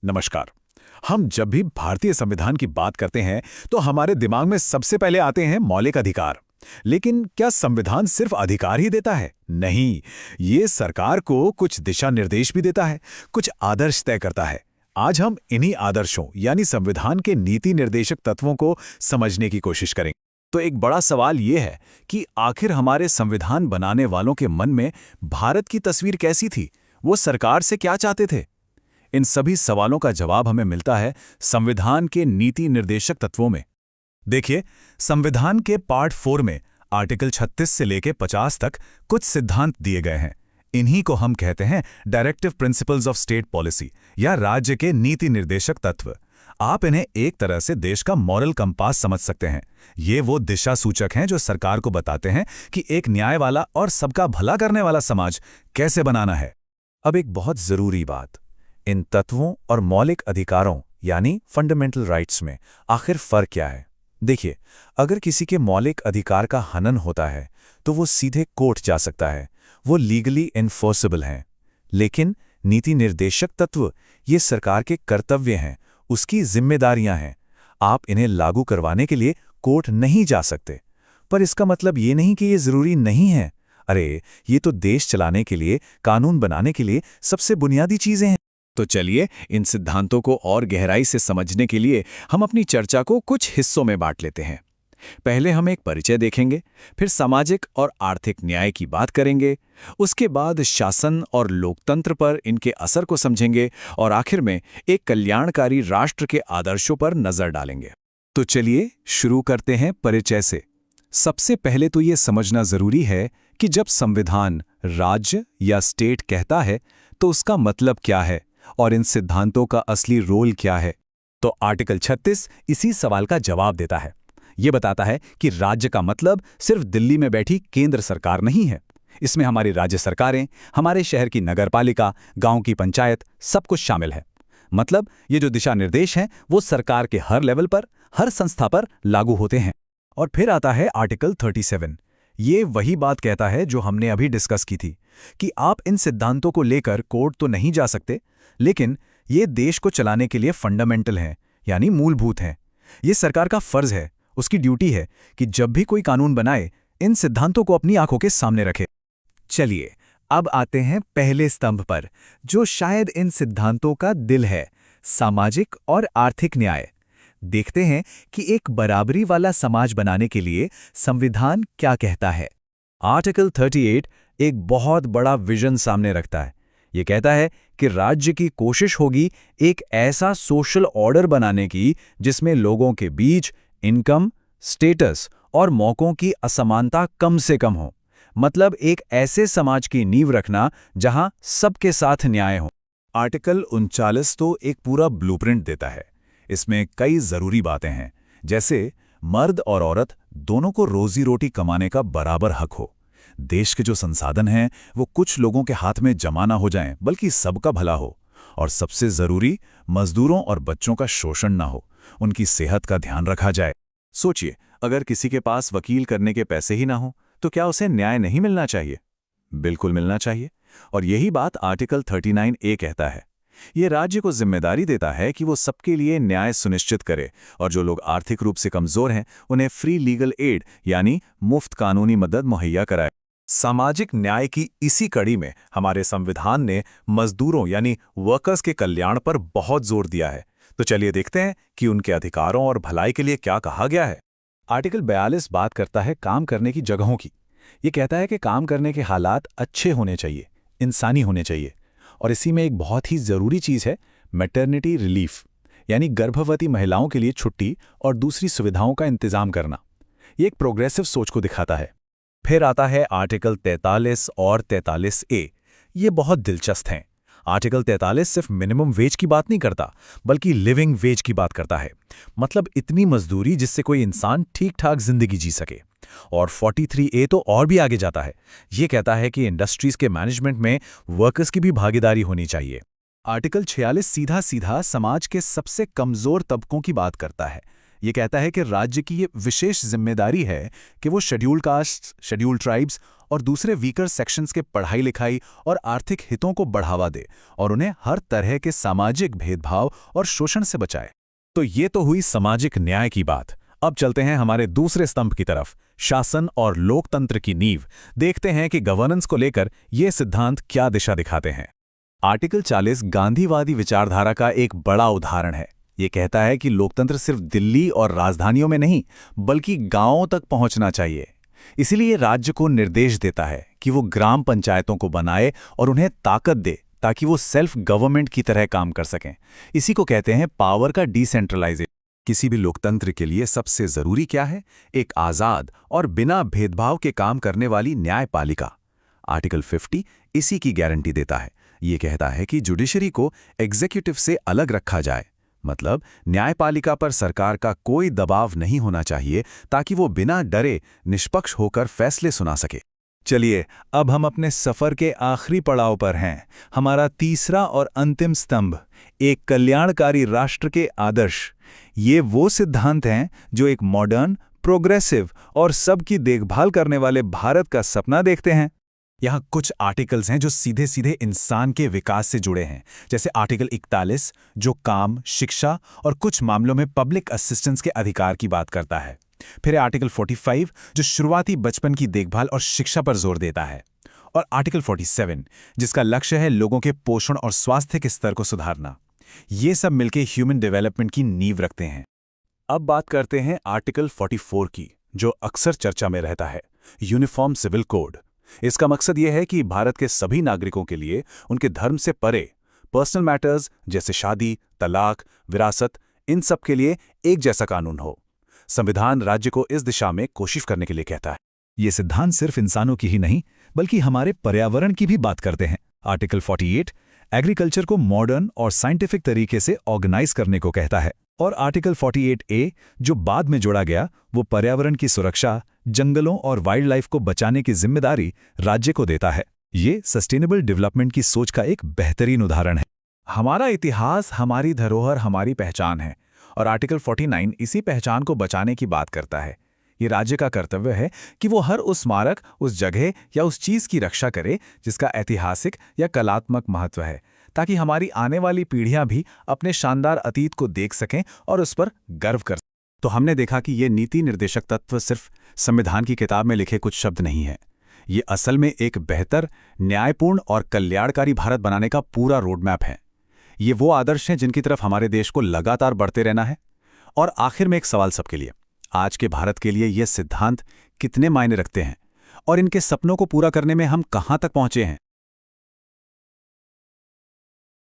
नमस्कार। हम जब भी भारतीय संविधान की बात करते हैं तो हमारे दिमाग में सबसे पहले आते हैं मौलिक अधिकार। लेकिन क्या संविधान सिर्फ अधिकार ही देता है? नहीं, ये सरकार को कुछ दिशा निर्देश भी देता है, कुछ आदर्श तय करता है। आज हम इन्हीं आदर्शों यानी संविधान के नीति निर्देशक तत्वों को समझने की कोशिश करेंगे। तो एक बड़ा सवाल ये है कि आखिर हमारे संविधान बनाने वालों के मन में भारत की तस्वीर कैसी थी? वो सरकार से क्या चाहते थे? इन सभी सवालों का जवाब हमें मिलता है संविधान के नीति निर्देशक तत्वों में। देखिए, संविधान के पार्ट 4 में आर्टिकल 36 से लेकर 50 तक कुछ सिद्धांत दिए गए हैं। इन्हीं को हम कहते हैं directive principles of state policy या राज्य के नीति निर्देशक तत्व। आप इन्हें एक तरह से देश का मॉरल कंपास समझ सकते हैं। ये वो दिशा सूचक हैं जो सरकार को बताते हैं कि एक न्याय वाला और सबका भला करने वाला समाज कैसे बनाना है। अब एक बहुत जरूरी बात, इन तत्वों और मौलिक अधिकारों यानी फंडामेंटल राइट्स में आखिर फर्क क्या है? देखिए, अगर किसी के मौलिक अधिकार का हनन होता है तो वो सीधे कोर्ट जा सकता है, वो लीगली एनफोर्सेबल हैं। लेकिन नीति निर्देशक तत्व ये सरकार के कर्तव्य हैं, उसकी जिम्मेदारियां हैं। आप इन्हें लागू करवाने के लिए कोर्ट नहीं जा सकते। पर इसका मतलब ये नहीं कि ये जरूरी नहीं है। अरे, ये तो देश चलाने के लिए, कानून बनाने के लिए सबसे बुनियादी चीजें हैं। तो चलिए, इन सिद्धांतों को और गहराई से समझने के लिए हम अपनी चर्चा को कुछ हिस्सों में बांट लेते हैं। पहले हम एक परिचय देखेंगे, फिर सामाजिक और आर्थिक न्याय की बात करेंगे, उसके बाद शासन और लोकतंत्र पर इनके असर को समझेंगे और आखिर में एक कल्याणकारी राष्ट्र के आदर्शों पर नजर डालेंगे। तो चलिए शुरू करते हैं परिचय से। सबसे पहले तो ये समझना जरूरी है कि जब संविधान राज्य या स्टेट कहता है तो उसका मतलब क्या है और इन सिद्धांतों का असली रोल क्या है। तो आर्टिकल 36 इसी सवाल का जवाब देता है। यह बताता है कि राज्य का मतलब सिर्फ दिल्ली में बैठी केंद्र सरकार नहीं है। इसमें हमारी राज्य सरकारें, हमारे शहर की नगरपालिका, गांव की पंचायत, सब कुछ शामिल है। मतलब ये जो दिशा निर्देश हैं वो सरकार के हर लेवल पर, हर संस्था पर लागू होते हैं। और फिर आता है आर्टिकल 37। ये वही बात कहता है जो हमने अभी डिस्कस की थी कि आप इन सिद्धांतों को लेकर कोर्ट तो नहीं जा सकते, लेकिन ये देश को चलाने के लिए फंडामेंटल हैं, यानी मूलभूत हैं। ये सरकार का फर्ज है, उसकी ड्यूटी है कि जब भी कोई कानून बनाए इन सिद्धांतों को अपनी आंखों के सामने रखे। चलिए, अब आते हैं पहले स्तंभ पर, जो शायद इन सिद्धांतों का दिल है, सामाजिक और आर्थिक न्याय। देखते हैं कि एक बराबरी वाला समाज बनाने के लिए संविधान क्या कहता है। आर्टिकल 38 एक बहुत बड़ा विजन सामने रखता है। ये कहता है कि राज्य की कोशिश होगी एक ऐसा सोशल ऑर्डर बनाने की जिसमें लोगों के बीच इनकम, स्टेटस और मौकों की असमानता कम से कम हो। मतलब एक ऐसे समाज की नींव रखना जहां सबके साथ न्याय हो। आर्टिकल 39 तो एक पूरा ब्लूप्रिंट देता है। इसमें कई जरूरी बातें हैं, जैसे मर्द और औरत दोनों को रोजी रोटी कमाने का बराबर हक हो। देश के जो संसाधन हैं वो कुछ लोगों के हाथ में जमा ना हो जाएं, बल्कि सबका भला हो। और सबसे जरूरी, मजदूरों और बच्चों का शोषण ना हो, उनकी सेहत का ध्यान रखा जाए। सोचिए, अगर किसी के पास वकील करने के पैसे ही ना हो तो क्या उसे न्याय नहीं मिलना चाहिए? बिल्कुल मिलना चाहिए। और यही बात आर्टिकल 39A कहता है। ये राज्य को जिम्मेदारी देता है कि वो सबके लिए न्याय सुनिश्चित करे और जो लोग आर्थिक रूप से कमजोर हैं उन्हें फ्री लीगल एड यानी मुफ्त कानूनी मदद मुहैया कराए। सामाजिक न्याय की इसी कड़ी में हमारे संविधान ने मजदूरों यानी वर्कर्स के कल्याण पर बहुत जोर दिया है। तो चलिए देखते हैं कि उनके अधिकारों और भलाई के लिए क्या कहा गया है। आर्टिकल 42 बात करता है काम करने की जगहों की। ये कहता है कि काम करने के हालात अच्छे होने चाहिए, इंसानी होने चाहिए। और इसी में एक बहुत ही ज़रूरी चीज़ है मैटरनिटी रिलीफ, यानी गर्भवती महिलाओं के लिए छुट्टी और दूसरी सुविधाओं का इंतजाम करना। ये एक प्रोग्रेसिव सोच को दिखाता है। फिर आता है आर्टिकल 43 और 43A। ये बहुत दिलचस्प हैं। आर्टिकल 43 सिर्फ मिनिमम वेज की बात नहीं करता, बल्कि लिविंग वेज की बात करता है। मतलब इतनी मजदूरी जिससे कोई इंसान ठीक ठाक जिंदगी जी सके। और 43A तो और भी आगे जाता है। ये कहता है कि इंडस्ट्रीज के मैनेजमेंट में वर्कर्स की भी भागीदारी होनी चाहिए। आर्टिकल 46 सीधा सीधा समाज के सबसे कमजोर तबकों की बात करता है। ये कहता है कि राज्य की ये विशेष जिम्मेदारी है कि वो शेड्यूल्ड कास्ट, शेड्यूल्ड ट्राइब्स और दूसरे वीकर सेक्शंस के पढ़ाई लिखाई और आर्थिक हितों को बढ़ावा दे और उन्हें हर तरह के सामाजिक भेदभाव और शोषण से बचाए। तो ये तो हुई सामाजिक न्याय की बात। अब चलते हैं हमारे दूसरे स्तंभ की तरफ, शासन और लोकतंत्र की नींव। देखते हैं कि गवर्नेंस को लेकर ये सिद्धांत क्या दिशा दिखाते हैं। आर्टिकल 40 गांधीवादी विचारधारा का एक बड़ा उदाहरण है। ये कहता है कि लोकतंत्र सिर्फ दिल्ली और राजधानियों में नहीं, बल्कि गांवों तक पहुंचना चाहिए। इसीलिए राज्य को निर्देश देता है कि वो ग्राम पंचायतों को बनाए और उन्हें ताकत दे ताकि वो सेल्फ गवर्नमेंट की तरह काम कर सकें। इसी को कहते हैं पावर का डिसेंट्रलाइजेशन। किसी भी लोकतंत्र के लिए सबसे जरूरी क्या है? एक आजाद और बिना भेदभाव के काम करने वाली न्यायपालिका। आर्टिकल 50 इसी की गारंटी देता है। ये कहता है कि जुडिशरी को एग्जीक्यूटिव से अलग रखा जाए, मतलब न्यायपालिका पर सरकार का कोई दबाव नहीं होना चाहिए ताकि वो बिना डरे निष्पक्ष होकर फैसले सुना सके। चलिए, अब हम अपने सफर के आखिरी पड़ाव पर हैं। हमारा तीसरा और अंतिम स्तंभ, एक कल्याणकारी राष्ट्र के आदर्श। ये वो सिद्धांत हैं जो एक मॉडर्न, प्रोग्रेसिव और सबकी देखभाल करने वाले भारत का सपना देखते हैं। यहाँ कुछ आर्टिकल्स हैं जो सीधे सीधे इंसान के विकास से जुड़े हैं, जैसे आर्टिकल 41 जो काम, शिक्षा और कुछ मामलों में पब्लिक असिस्टेंस के अधिकार की बात करता है। फिर आर्टिकल 45 जो शुरुआती बचपन की देखभाल और शिक्षा पर जोर देता है, और आर्टिकल 47 जिसका लक्ष्य है लोगों के पोषण और स्वास्थ्य के स्तर को सुधारना। ये सब मिलकर ह्यूमन डेवलपमेंट की नींव रखते हैं। अब बात करते हैं आर्टिकल 44 की, जो अक्सर चर्चा में रहता है, यूनिफॉर्म सिविल कोड। इसका मकसद यह है कि भारत के सभी नागरिकों के लिए उनके धर्म से परे पर्सनल मैटर्स जैसे शादी, तलाक, विरासत, इन सब के लिए एक जैसा कानून हो। संविधान राज्य को इस दिशा में कोशिश करने के लिए कहता है। ये सिद्धांत सिर्फ इंसानों की ही नहीं, बल्कि हमारे पर्यावरण की भी बात करते हैं। आर्टिकल 48 एग्रीकल्चर को मॉडर्न और साइंटिफिक तरीके से ऑर्गेनाइज करने को कहता है, और आर्टिकल 48A जो बाद में जोड़ा गया, वो पर्यावरण की सुरक्षा, जंगलों और वाइल्ड लाइफ को बचाने की जिम्मेदारी राज्य को देता है। ये सस्टेनेबल डेवलपमेंट की सोच का एक बेहतरीन उदाहरण है। हमारा इतिहास, हमारी धरोहर, हमारी पहचान है, और आर्टिकल 49 इसी पहचान को बचाने की बात करता है। ये राज्य का कर्तव्य है कि वो हर उस स्मारक, उस जगह या उस चीज़ की रक्षा करे जिसका ऐतिहासिक या कलात्मक महत्व है, ताकि हमारी आने वाली पीढ़ियां भी अपने शानदार अतीत को देख सकें और उस पर गर्व कर सकें। तो हमने देखा कि ये नीति निर्देशक तत्व सिर्फ संविधान की किताब में लिखे कुछ शब्द नहीं है। ये असल में एक बेहतर, न्यायपूर्ण और कल्याणकारी भारत बनाने का पूरा रोडमैप है। ये वो आदर्श हैं जिनकी तरफ हमारे देश को लगातार बढ़ते रहना है। और आखिर में एक सवाल सबके लिए, आज के भारत के लिए ये सिद्धांत कितने मायने रखते हैं और इनके सपनों को पूरा करने में हम कहाँ तक पहुँचे हैं?